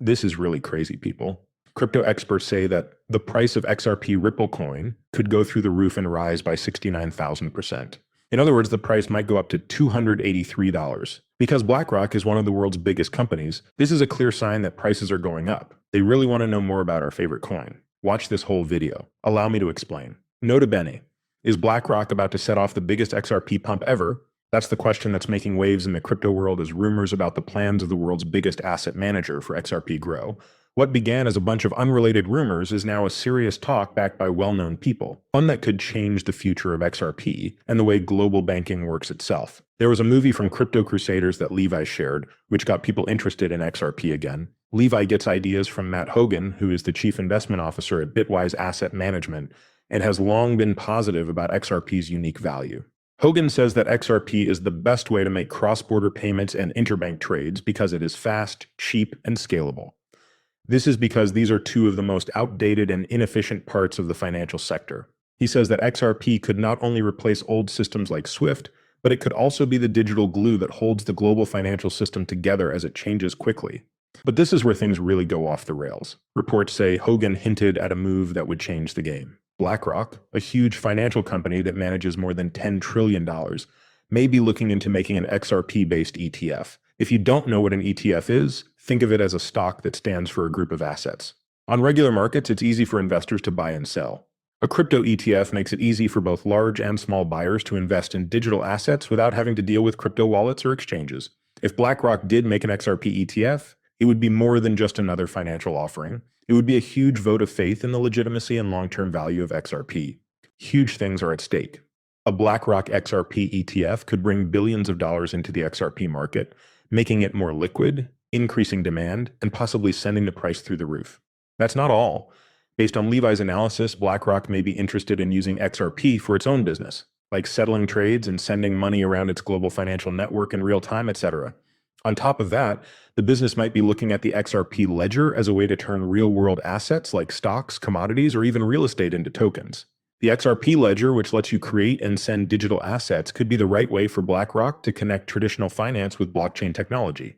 This is really crazy, people. Crypto experts say that the price of XRP Ripple coin could go through the roof and rise by 69,000%. In other words, the price might go up to $283. Because BlackRock is one of the world's biggest companies, this is a clear sign that prices are going up. They really want to know more about our favorite coin. Watch this whole video. Allow me to explain. Nota bene. Is BlackRock about to set off the biggest XRP pump ever? That's the question that's making waves in the crypto world as rumors about the plans of the world's biggest asset manager for XRP grow. What began as a bunch of unrelated rumors is now a serious talk backed by well-known people, one that could change the future of XRP and the way global banking works itself. There was a movie from Crypto Crusaders that Levi shared, which got people interested in XRP again. Levi gets ideas from Matt Hogan, who is the chief investment officer at Bitwise Asset Management, and has long been positive about XRP's unique value. Hogan says that XRP is the best way to make cross-border payments and interbank trades because it is fast, cheap, and scalable. This is because these are two of the most outdated and inefficient parts of the financial sector. He says that XRP could not only replace old systems like SWIFT, but it could also be the digital glue that holds the global financial system together as it changes quickly. But this is where things really go off the rails. Reports say Hogan hinted at a move that would change the game. BlackRock, a huge financial company that manages more than $10 trillion, may be looking into making an XRP-based ETF. If you don't know what an ETF is, think of it as a stock that stands for a group of assets. On regular markets, it's easy for investors to buy and sell. A crypto ETF makes it easy for both large and small buyers to invest in digital assets without having to deal with crypto wallets or exchanges. If BlackRock did make an XRP ETF, it would be more than just another financial offering. It would be a huge vote of faith in the legitimacy and long-term value of XRP. Huge things are at stake. A BlackRock XRP ETF could bring billions of dollars into the XRP market, making it more liquid, increasing demand, and possibly sending the price through the roof. That's not all. Based on Levi's analysis, BlackRock may be interested in using XRP for its own business, like settling trades and sending money around its global financial network in real time, etc. On top of that, the business might be looking at the XRP ledger as a way to turn real-world assets like stocks, commodities, or even real estate into tokens. The XRP ledger, which lets you create and send digital assets, could be the right way for BlackRock to connect traditional finance with blockchain technology.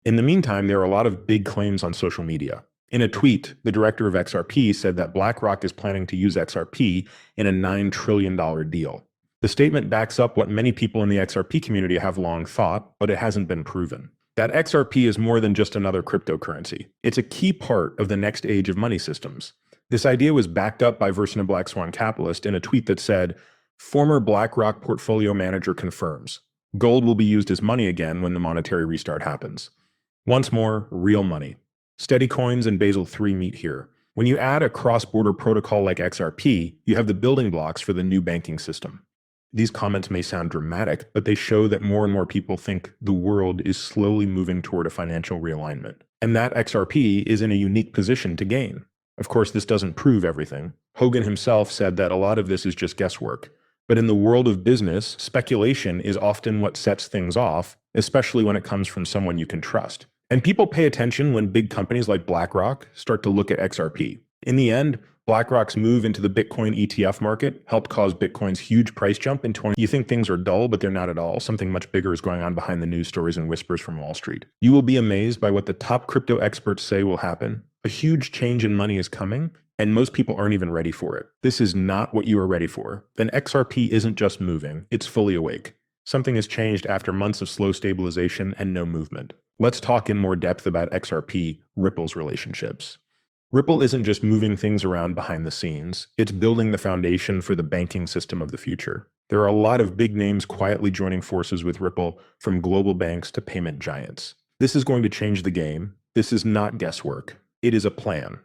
In the meantime, there are a lot of big claims on social media. In a tweet, the director of XRP said that BlackRock is planning to use XRP in a $9 trillion deal. The statement backs up what many people in the XRP community have long thought, but it hasn't been proven. That XRP is more than just another cryptocurrency. It's a key part of the next age of money systems. This idea was backed up by Versant Black Swan Capitalist in a tweet that said, "Former BlackRock portfolio manager confirms. Gold will be used as money again when the monetary restart happens." Once more, real money. Steady coins and Basel III meet here. When you add a cross-border protocol like XRP, you have the building blocks for the new banking system. These comments may sound dramatic, but they show that more and more people think the world is slowly moving toward a financial realignment, and that XRP is in a unique position to gain. Of course, this doesn't prove everything. Hogan himself said that a lot of this is just guesswork. But in the world of business, speculation is often what sets things off, especially when it comes from someone you can trust. And people pay attention when big companies like BlackRock start to look at XRP. In the end, BlackRock's move into the Bitcoin ETF market helped cause Bitcoin's huge price jump in 20. You think things are dull, but they're not at all. Something much bigger is going on behind the news stories and whispers from Wall Street. You will be amazed by what the top crypto experts say will happen. A huge change in money is coming, and most people aren't even ready for it. This is not what you are ready for. Then XRP isn't just moving, it's fully awake. Something has changed after months of slow stabilization and no movement. Let's talk in more depth about XRP, Ripple's relationships. Ripple isn't just moving things around behind the scenes, it's building the foundation for the banking system of the future. There are a lot of big names quietly joining forces with Ripple, from global banks to payment giants. This is going to change the game. This is not guesswork. It is a plan.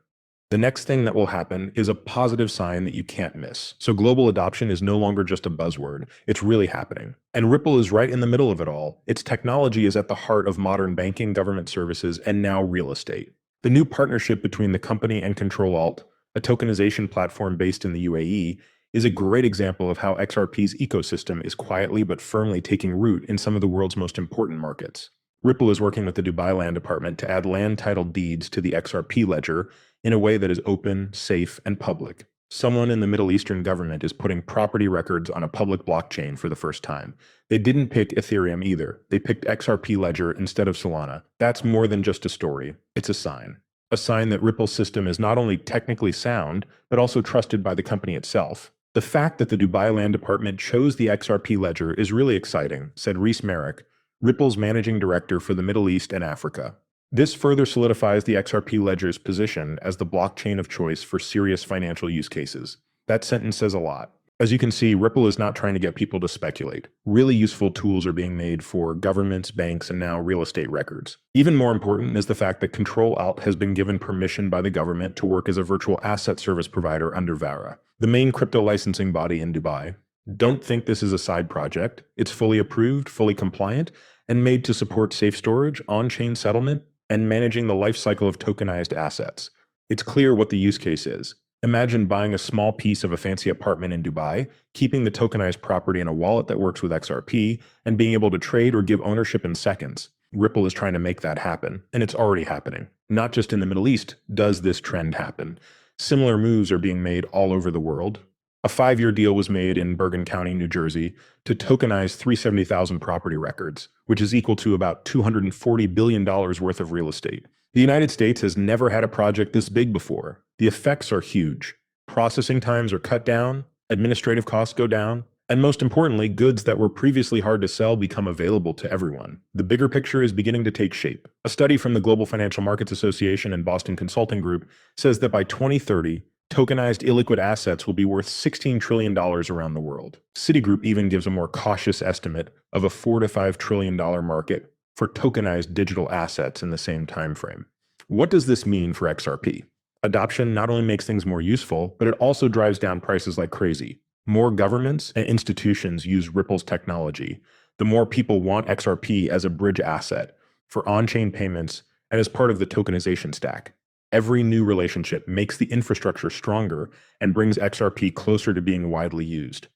The next thing that will happen is a positive sign that you can't miss. So global adoption is no longer just a buzzword, it's really happening. And Ripple is right in the middle of it all. Its technology is at the heart of modern banking, government services, and now real estate. The new partnership between the company and Control-Alt, a tokenization platform based in the UAE, is a great example of how XRP's ecosystem is quietly but firmly taking root in some of the world's most important markets. Ripple is working with the Dubai Land Department to add land title deeds to the XRP ledger in a way that is open, safe, and public. Someone in the Middle Eastern government is putting property records on a public blockchain for the first time. They didn't pick Ethereum either. They picked XRP Ledger instead of Solana. That's more than just a story. It's a sign. A sign that Ripple's system is not only technically sound, but also trusted by the company itself. The fact that the Dubai Land Department chose the XRP Ledger is really exciting, said Reese Merrick, Ripple's managing director for the Middle East and Africa. This further solidifies the XRP Ledger's position as the blockchain of choice for serious financial use cases. That sentence says a lot. As you can see, Ripple is not trying to get people to speculate. Really useful tools are being made for governments, banks, and now real estate records. Even more important is the fact that Control-Alt has been given permission by the government to work as a virtual asset service provider under VARA, the main crypto licensing body in Dubai. Don't think this is a side project. It's fully approved, fully compliant, and made to support safe storage, on-chain settlement, and managing the life cycle of tokenized assets. It's clear what the use case is. Imagine buying a small piece of a fancy apartment in Dubai, keeping the tokenized property in a wallet that works with XRP, and being able to trade or give ownership in seconds. Ripple is trying to make that happen, and it's already happening. Not just in the Middle East does this trend happen. Similar moves are being made all over the world. A 5-year deal was made in Bergen County, New Jersey, to tokenize 370,000 property records, which is equal to about $240 billion worth of real estate. The United States has never had a project this big before. The effects are huge. Processing times are cut down, administrative costs go down, and most importantly, goods that were previously hard to sell become available to everyone. The bigger picture is beginning to take shape. A study from the Global Financial Markets Association and Boston Consulting Group says that by 2030, tokenized illiquid assets will be worth $16 trillion around the world. Citigroup even gives a more cautious estimate of a $4 to $5 trillion market for tokenized digital assets in the same time frame. What does this mean for XRP? Adoption not only makes things more useful, but it also drives down prices like crazy. More governments and institutions use Ripple's technology. The more people want XRP as a bridge asset for on-chain payments and as part of the tokenization stack. Every new relationship makes the infrastructure stronger and brings XRP closer to being widely used.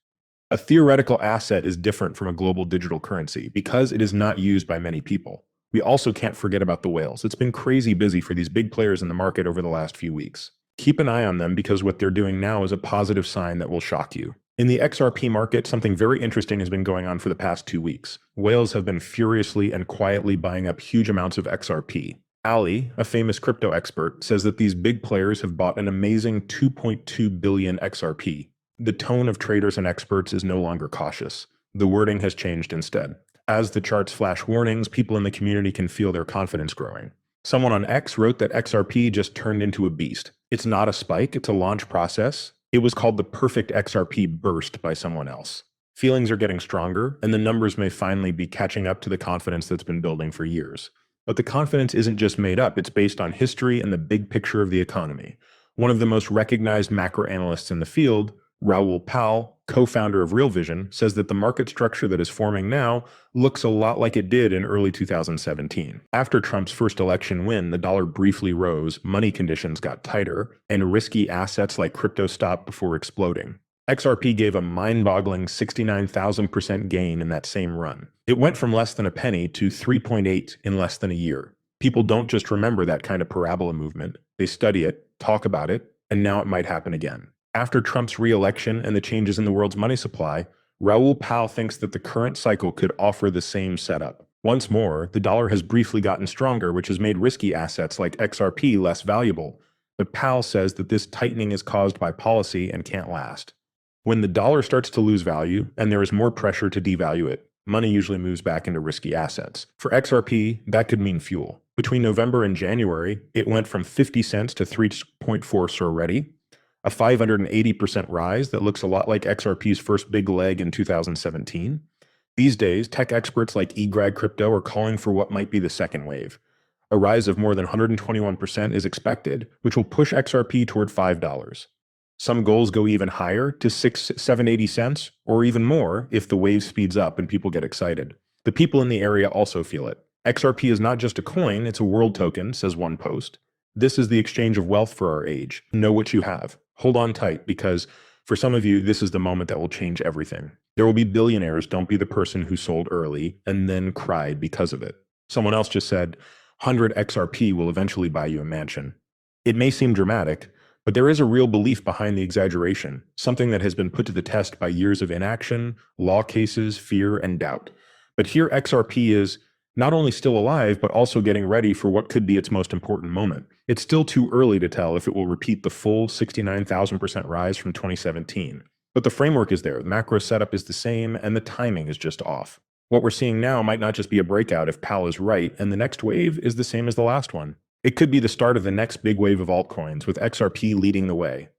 A theoretical asset is different from a global digital currency because it is not used by many people. We also can't forget about the whales. It's been crazy busy for these big players in the market over the last few weeks. Keep an eye on them because what they're doing now is a positive sign that will shock you. In the XRP market, something very interesting has been going on for the past 2 weeks. Whales have been furiously and quietly buying up huge amounts of XRP. Ali, a famous crypto expert, says that these big players have bought an amazing 2.2 billion XRP. The tone of traders and experts is no longer cautious. The wording has changed instead. As the charts flash warnings, people in the community can feel their confidence growing. Someone on X wrote that XRP just turned into a beast. It's not a spike, it's a launch process. It was called the perfect XRP burst by someone else. Feelings are getting stronger, and the numbers may finally be catching up to the confidence that's been building for years. But the confidence isn't just made up, it's based on history and the big picture of the economy. One of the most recognized macro analysts in the field, Raoul Pal, co-founder of Real Vision, says that the market structure that is forming now looks a lot like it did in early 2017. After Trump's first election win, the dollar briefly rose, money conditions got tighter, and risky assets like crypto stopped before exploding. XRP gave a mind-boggling 69,000% gain in that same run. It went from less than a penny to 3.8 in less than a year. People don't just remember that kind of parabola movement. They study it, talk about it, and now it might happen again. After Trump's re-election and the changes in the world's money supply, Raoul Pal thinks that the current cycle could offer the same setup. Once more, the dollar has briefly gotten stronger, which has made risky assets like XRP less valuable. But Pal says that this tightening is caused by policy and can't last. When the dollar starts to lose value and there is more pressure to devalue it, money usually moves back into risky assets. For XRP, that could mean fuel. Between November and January, it went from 50 cents to 3.4 SOR ready, a 580% rise that looks a lot like XRP's first big leg in 2017. These days, tech experts like eGrad Crypto are calling for what might be the second wave. A rise of more than 121% is expected, which will push XRP toward $5. Some goals go even higher to 780 cents, or even more if the wave speeds up and people get excited. The people in the area also feel it. XRP is not just a coin, it's a world token, says one post. This is the exchange of wealth for our age. Know what you have. Hold on tight, because for some of you, this is the moment that will change everything. There will be billionaires. Don't be the person who sold early and then cried because of it. Someone else just said, 100 XRP will eventually buy you a mansion. It may seem dramatic, But there is a real belief behind the exaggeration, something that has been put to the test by years of inaction, law cases, fear, and doubt. But here XRP is not only still alive, but also getting ready for what could be its most important moment. It's still too early to tell if it will repeat the full 69,000% rise from 2017. But the framework is there, the macro setup is the same, and the timing is just off. What we're seeing now might not just be a breakout if Pal is right, and the next wave is the same as the last one. It could be the start of the next big wave of altcoins, with XRP leading the way.